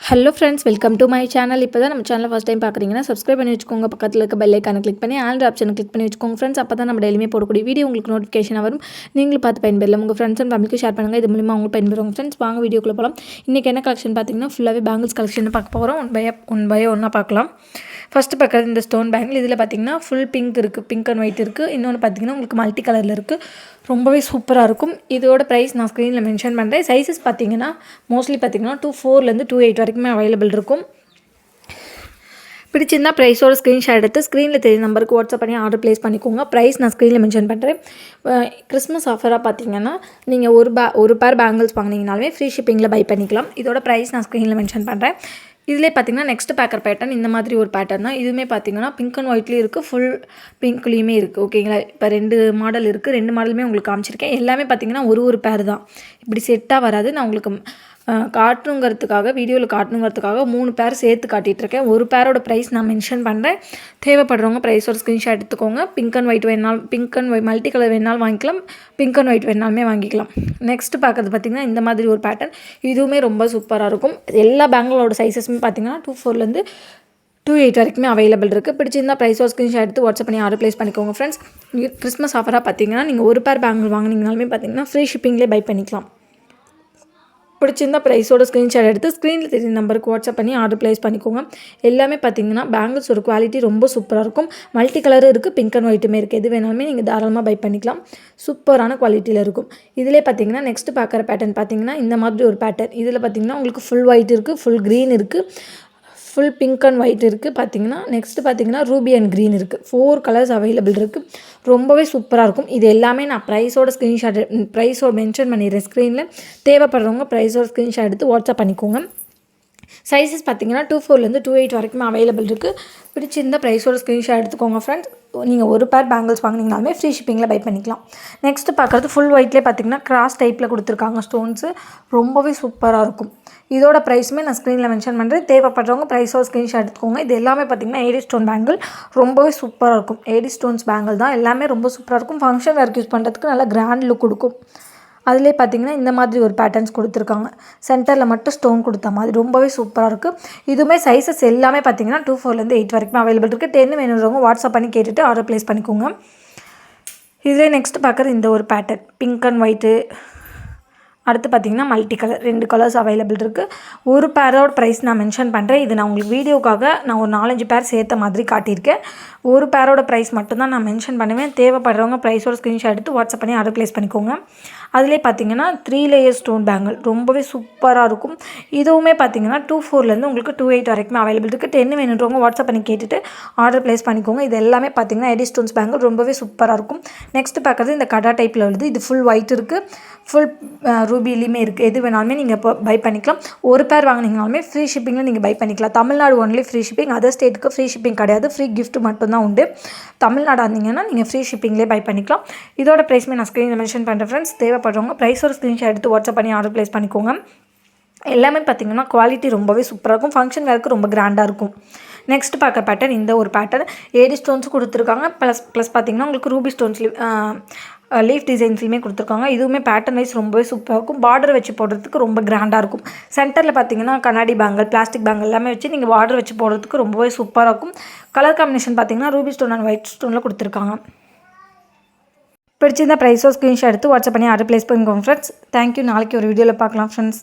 Hello friends, welcome to my channel. இப்போ தான் நம்ம சேனல் ஃபஸ்ட் டைம் பார்க்குறீங்கன்னா சப்ஸ்கிரைப் பண்ணி வச்சுக்கோங்க. பக்கத்தில் இருக்க பெல் ஐக்கானை கிளிக் பண்ணி ஆல் ஆப்ஷனை கிளிக் பண்ணி வச்சுக்கோங்க ஃப்ரெண்ட்ஸ். அப்போ தான் நம்ம டெய்லியுமே போடக்கூடிய வீடியோ உங்களுக்கு நோட்டிஃபிகேஷன் வரும். நீங்களும் பார்த்து பயன்பெறலாம். உங்கள் ஃப்ரெண்ட்ஸ் அண்ட் ஃபேமிலிக்கு ஷேர் பண்ணுங்கள். இது மூலிமா அவங்க பயன்பெறுவாங்க ஃப்ரெண்ட்ஸ். வாங்க வீடியோக்குள்ளே போகலாம். இன்றைக்கி என்ன கலெக்ஷன் பார்த்தீங்கன்னா ஃபுல்லாகவே பேங்கிள்ஸ் கலெக்ஷன் பார்க்க போகிறோம். ஒன் பை ஒன்னாக பார்க்கலாம். ஃபஸ்ட்டு பார்க்குறது இந்த ஸ்டோன் பேங்கிள். இதில் பார்த்தீங்கன்னா ஃபுல் பிங்க் இருக்குது, பிங்க் அண்ட் ஒயிட் இருக்குது. இன்னொன்று பார்த்தீங்கன்னா உங்களுக்கு மல்டி கலரில் இருக்குது. ரொம்பவே சூப்பராக இருக்கும். இதோட ப்ரைஸ் நான் ஸ்க்ரீனில் மென்ஷன் பண்ணுறேன். சைஸஸ் பார்த்தீங்கன்னா மோஸ்ட்லி பார்த்தீங்கன்னா 2.4 to 2.8 வரைக்குமே அவைலபிள் இருக்கும். பிடிச்சிருந்தா ப்ரைஸோட ஸ்க்ரீன்ஷாட் எடுத்து ஸ்க்ரீனில் தெரிய நம்பருக்கு வாட்ஸ்அப் பண்ணி ஆர்டர் ப்ளேஸ் பண்ணிக்கோங்க. ப்ரைஸ் நான் ஸ்க்ரீனில் மென்ஷன் பண்ணுறேன். கிறிஸ்மஸ் ஆஃபராக பார்த்தீங்கன்னா நீங்கள் ஒரு பேர் பேங்கிள்ஸ் வாங்கினீங்கனாலுமே ஃப்ரீ ஷிப்பிங்கில் பை பண்ணிக்கலாம். இதோட ப்ரைஸ் நான் ஸ்க்ரீனில் மென்ஷன் பண்ணுறேன். இதிலே பார்த்தீங்கன்னா நெக்ஸ்ட் பேக்கர் பேட்டர்ன் இந்த மாதிரி ஒரு பேட்டர்ன் தான். இதுவுமே பார்த்தீங்கன்னா பிங்க் அண்ட் ஒயிட்லேயும் இருக்குது, ஃபுல் பிங்க்லேயுமே இருக்குது. ஓகேங்களா? இப்போ 2 மாடல் இருக்குது. 2 மாடலுமே உங்களுக்கு காமிச்சிருக்கேன். எல்லாமே பார்த்தீங்கன்னா ஒரு பேர் தான். இப்படி செட்டாக வராது. நான் உங்களுக்கு வீடியோவில் காட்டணுங்கிறதுக்காக 3 பேர் சேர்த்து காட்டிகிட்ருக்கேன். ஒரு பேரோட ப்ரைஸ் நான் மென்ஷன் பண்ணுறேன். தேவைப்படுறவங்க ப்ரைஸோட ஸ்க்ரீன்ஷாட் எடுத்துக்கோங்க. பிங்க் அண்ட் ஒயிட் வேணாலும், pink and white multi colour வேணாலும் வாங்கிக்கலாம், பிங்க் அண்ட் ஒயிட் வேணாலுமே வாங்கிக்கலாம். நெக்ஸ்ட்டு பார்க்குறது பார்த்திங்கன்னா இந்த மாதிரி ஒரு பேட்டர்ன். இதுவுமே ரொம்ப சூப்பராக இருக்கும். எல்லா பேங்கிளோட சைஸஸுமே பார்த்திங்கன்னா 2.4 to 2.8 வரைக்குமே அவைலபிள் இருக்குது. பிடிச்சிருந்தால் ப்ரைஸோட ஸ்க்ரீன்ஷாட் எடுத்து வாட்ஸ்அப் பண்ணி ஆர்டர் ப்ளேஸ் பண்ணிக்கோங்க ஃப்ரெண்ட்ஸ். கிறிஸ்மஸ் ஆஃபராக பார்த்தீங்கன்னா நீங்கள் ஒரு பேர் பேங்கிள் வாங்கினீங்கனாலுமே பார்த்தீங்கன்னா ஃப்ரீ ஷிப்பிங்லேயே பை பண்ணிக்கலாம். பிடிச்சிருந்தா ப்ரைஸோட ஸ்க்ரீன்ஷாட் எடுத்து ஸ்க்ரீனில் தெரிஞ்ச நம்பருக்கு வாட்ஸ்அப் பண்ணி ஆர்டர் ப்ளேஸ் பண்ணிக்கோங்க. எல்லாமே பார்த்தீங்கன்னா பேங்கிள்ஸ் ஒரு குவாலிட்டி ரொம்ப சூப்பராக இருக்கும். மல்டி கலரும் இருக்குது, பிங்க் அண்ட் ஒயிட்டுமே இருக்குது. எது வேணாலுமே நீங்கள் தாராளமாக பை பண்ணிக்கலாம். சூப்பரான குவாலிட்டியில் இருக்கும். இதிலே பார்த்தீங்கன்னா நெக்ஸ்ட் பார்க்குற பேட்டர்ன் பார்த்தீங்கன்னா இந்த மாதிரி ஒரு பேட்டர்ன். இதில் பார்த்தீங்கன்னா உங்களுக்கு ஃபுல் ஒயிட் இருக்குது, ஃபுல் க்ரீன் இருக்குது, ஃபுல் பிங்க் அண்ட் ஒயிட் இருக்குது. பார்த்தீங்கன்னா நெக்ஸ்ட்டு பார்த்தீங்கன்னா ரூபி அண்ட் க்ரீன் இருக்குது. 4 கலர்ஸ் அவைலபிள் இருக்குது. ரொம்பவே சூப்பராக இருக்கும். இது எல்லாமே நான் ப்ரைஸோட மென்ஷன் பண்ணிடுறேன் ஸ்க்ரீனில். தேவைப்படுறவங்க ப்ரைஸோட ஸ்க்ரீன்ஷாட் எடுத்து வாட்ஸ்அப் பண்ணிக்கோங்க. சைஸஸ் பார்த்தீங்கன்னா 2.4 to 2.8 வரைக்குமே அவைலபிள் இருக்குது. பிடிச்சிருந்த ப்ரைஸோட ஸ்க்ரீன்ஷாட் எடுத்துக்கோங்க ஃப்ரெண்ட்ஸ். நீங்கள் ஒரு பேர் பேங்கிள்ஸ் வாங்கினீங்கனாலுமே ஃப்ரீ ஷிப்பிங்கில் பை பண்ணிக்கலாம். நெக்ஸ்ட்டு பார்க்குறது ஃபுல் ஒயிட்லேயே பார்த்தீங்கன்னா கிராஸ் டைப்பில் கொடுத்துருக்காங்க ஸ்டோன்ஸு. ரொம்பவே சூப்பராக இருக்கும். இதோட ப்ரைஸுமே நான் ஸ்க்ரீனில் மென்ஷன் பண்ணுறேன். தேவைப்படுறவங்க ப்ரைஸோட ஸ்க்ரீன்ஷாட் எடுத்துக்கோங்க. இது எல்லாமே பார்த்தீங்கன்னா ஏடி ஸ்டோன் பேங்கிள். ரொம்பவே சூப்பராக இருக்கும். ஏடி ஸ்டோன்ஸ் பேங்கிள் தான். எல்லாமே ரொம்ப சூப்பராக இருக்கும். ஃபங்க்ஷன் வேர்க்கு யூஸ் பண்ணுறதுக்கு நல்லா கிராண்ட் லுக் கொடுக்கும். அதிலே பார்த்தீங்கன்னா இந்த மாதிரி ஒரு பேட்டர்ன்ஸ் கொடுத்துருக்காங்க. சென்டரில் மட்டும் ஸ்டோன் கொடுத்த மாதிரி ரொம்பவே சூப்பராக இருக்குது. இதுவுமே சைஸஸ் எல்லாமே பார்த்தீங்கன்னா 2.4 to 8 வரைக்கும் அவைலபிள் இருக்குது. 10 வேணுறவங்க வாட்ஸ்அப் பண்ணி கேட்டுட்டு ஆர்டர் ப்ளேஸ் பண்ணிக்கோங்க. இதிலே நெக்ஸ்ட் பார்க்குறது இந்த ஒரு பேட்டர்ன் பிங்க் அண்ட் ஒயிட்டு. அடுத்து பார்த்திங்கன்னா மல்டி கலர் 2 கலர்ஸ் அவைலபிள் இருக்குது. ஒரு பேரோட ப்ரைஸ் நான் மென்ஷன் பண்ணுறேன். இது நான் உங்களுக்கு வீடியோக்காக நான் ஒரு 4-5 பேர் சேர்த்த மாதிரி காட்டியிருக்கேன். ஒரு பேரோட ப்ரைஸ் மட்டும்தான் நான் மென்ஷன் பண்ணுவேன். தேவைப்படுறவங்க ப்ரைஸோட ஸ்க்ரீன்ஷாட் எடுத்து வாட்ஸ்அப் பண்ணி ஆர்டர் ப்ளேஸ் பண்ணிக்கோங்க. அதிலே பார்த்தீங்கன்னா 3 லேயர் ஸ்டோன் பேங்கிள் ரொம்பவே சூப்பராக இருக்கும். இதுவுமே பார்த்தீங்கன்னா 2.4 உங்களுக்கு 2.8 வரைக்குமே அவைலபிள் இருக்குது. 10 வேணுன்றவங்க வாட்ஸ்அப் பண்ணி கேட்டுட்டு ஆர்டர் ப்ளேஸ் பண்ணிக்கோங்க. இது எல்லாமே பார்த்தீங்கன்னா எடி ஸ்டோன்ஸ் பேங்கிள் ரொம்பவே சூப்பராக இருக்கும். நெக்ஸ்ட் பார்க்குறது இந்த கடா டைப்பில் உள்ளது. இது ஃபுல் ஒயிட் இருக்குது, ஃபுல் ரூபிலையுமே இருக்குது. எது வேணாலுமே நீங்கள் இப்போ பை பண்ணிக்கலாம். ஒரு பேர் வாங்கினீங்கனாலுமே ஃப்ரீ ஷிப்பிங்கில் நீங்கள் பை பண்ணிக்கலாம். Tamil Nadu only free shipping. Other ஸ்டேட்டுக்கு ஃப்ரீ ஷிப்பிங் கிடையாது. ஃப்ரீ கிஃப்ட் மட்டும்தான் உண்டு. தமிழ்நாடு இருந்தீங்கன்னா நீங்கள் ஃப்ரீ ஷிப்பிங்லேயே பை பண்ணிக்கலாம். இதோட ப்ரைஸுமே நான் ஸ்க்ரீனில் மென்ஷன் பண்ணுறேன் ஃப்ரெண்ட்ஸ். தேவைப்படுறவங்க ப்ரைஸோட ஸ்க்ரீன்ஷாட் எடுத்து வாட்ஸ்அப் பண்ணி ஆர்டர் ப்ளேஸ் பண்ணிக்கோங்க. எல்லாமே பார்த்தீங்கன்னா குவாலிட்டி ரொம்பவே சூப்பராக இருக்கும். ஃபங்க்ஷன் வேர்க்கு ரொம்ப கிராண்டாக இருக்கும். நெக்ஸ்ட் பார்க்குற பேட்டர்ன் இந்த ஒரு பேட்டர்ன். ஏடி ஸ்டோன்ஸும் கொடுத்துருக்காங்க. ப்ளஸ் பார்த்தீங்கன்னா உங்களுக்கு ரூபி ஸ்டோன்ஸ் லீஃப் டிசைன்ஸ்லையுமே கொடுத்துருக்காங்க. இதுவுமே பேட்டர்ன் வைஸ் ரொம்பவே சூப்பராக இருக்கும். பார்டர் வச்சு போடுறதுக்கு ரொம்ப கிராண்டாக இருக்கும். சென்டரில் பார்த்தீங்கன்னா கண்ணாடி பேங்கிள், பிளாஸ்டிக் பேங்கிள் எல்லாமே வச்சு நீங்கள் பார்டர் வச்சு போடுறதுக்கு ரொம்பவே சூப்பராக இருக்கும். கலர் காம்பினேஷன் பார்த்தீங்கன்னா ரூபி ஸ்டோன் அண்ட் ஒயிட் ஸ்டோனில் கொடுத்துருக்காங்க. பிடிச்சிருந்தா ப்ரைஸோ ஸ்க்ரீன்ஷாட் எடுத்து வாட்ஸ்அப் பண்ணி ஆர்டர் ப்ளேஸ் பண்ணிக்கோங்க ஃப்ரெண்ட்ஸ். தேங்க்யூ. நாளைக்கு ஒரு வீடியோவில் பார்க்கலாம் ஃப்ரெண்ட்ஸ்.